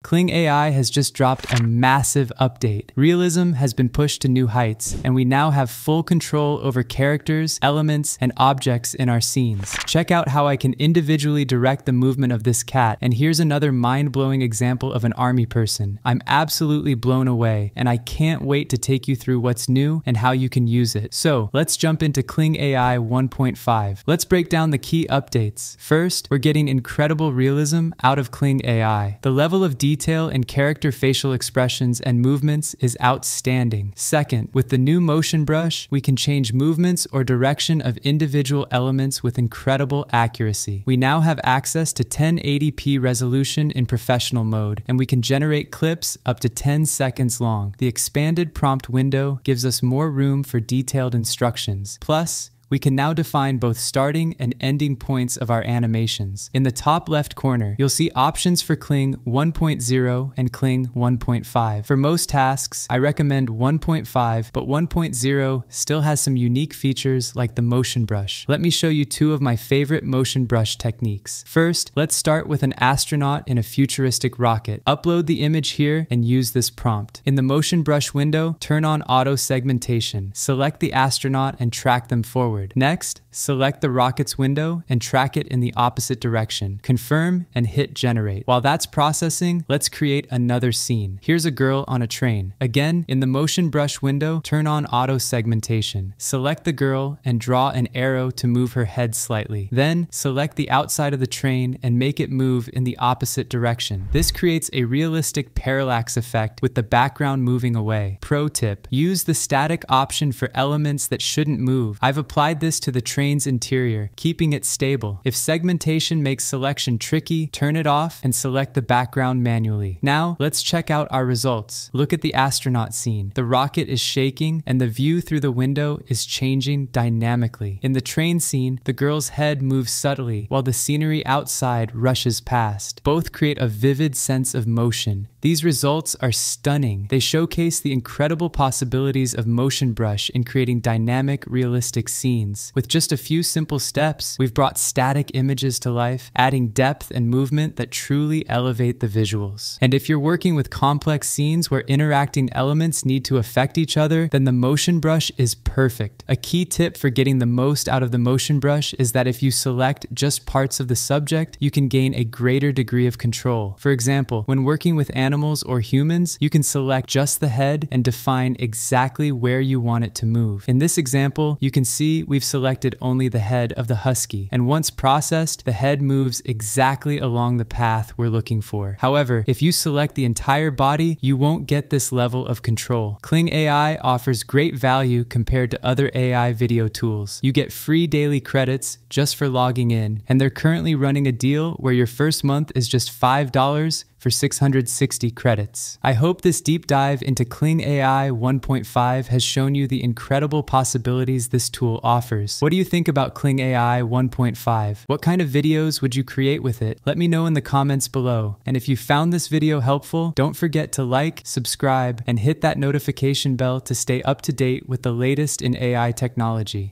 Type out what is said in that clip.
Kling AI has just dropped a massive update. Realism has been pushed to new heights, and we now have full control over characters, elements, and objects in our scenes. Check out how I can individually direct the movement of this cat, and here's another mind-blowing example of an army person. I'm absolutely blown away, and I can't wait to take you through what's new and how you can use it. So, let's jump into Kling AI 1.5. Let's break down the key updates. First, we're getting incredible realism out of Kling AI. The level of detail in character facial expressions and movements is outstanding. Second, with the new motion brush, we can change movements or direction of individual elements with incredible accuracy. We now have access to 1080p resolution in professional mode, and we can generate clips up to 10 seconds long. The expanded prompt window gives us more room for detailed instructions. Plus, we can now define both starting and ending points of our animations. In the top left corner, you'll see options for Kling 1.0 and Kling 1.5. For most tasks, I recommend 1.5, but 1.0 still has some unique features like the motion brush. Let me show you two of my favorite motion brush techniques. First, let's start with an astronaut in a futuristic rocket. Upload the image here and use this prompt. In the motion brush window, turn on auto segmentation. Select the astronaut and track them forward. Next, select the rocket's window and track it in the opposite direction. Confirm and hit generate. While that's processing, let's create another scene. Here's a girl on a train. Again, in the motion brush window, turn on auto segmentation. Select the girl and draw an arrow to move her head slightly. Then, select the outside of the train and make it move in the opposite direction. This creates a realistic parallax effect with the background moving away. Pro tip: use the static option for elements that shouldn't move. I've applied this to the train's interior, keeping it stable. If segmentation makes selection tricky, turn it off and select the background manually. Now, let's check out our results. Look at the astronaut scene. The rocket is shaking and the view through the window is changing dynamically. In the train scene, the girl's head moves subtly while the scenery outside rushes past. Both create a vivid sense of motion. These results are stunning. They showcase the incredible possibilities of motion brush in creating dynamic, realistic scenes. With just a few simple steps, we've brought static images to life, adding depth and movement that truly elevate the visuals. And if you're working with complex scenes where interacting elements need to affect each other, then the motion brush is perfect. A key tip for getting the most out of the motion brush is that if you select just parts of the subject, you can gain a greater degree of control. For example, when working with animals or humans, you can select just the head and define exactly where you want it to move. In this example, you can see we've selected only the head of the husky, and once processed, the head moves exactly along the path we're looking for. However, if you select the entire body, you won't get this level of control. Kling AI offers great value compared to other AI video tools. You get free daily credits just for logging in, and they're currently running a deal where your first month is just $5 for 660 credits. I hope this deep dive into Kling AI 1.5 has shown you the incredible possibilities this tool offers. What do you think about Kling AI 1.5? What kind of videos would you create with it? Let me know in the comments below. And if you found this video helpful, don't forget to like, subscribe, and hit that notification bell to stay up to date with the latest in AI technology.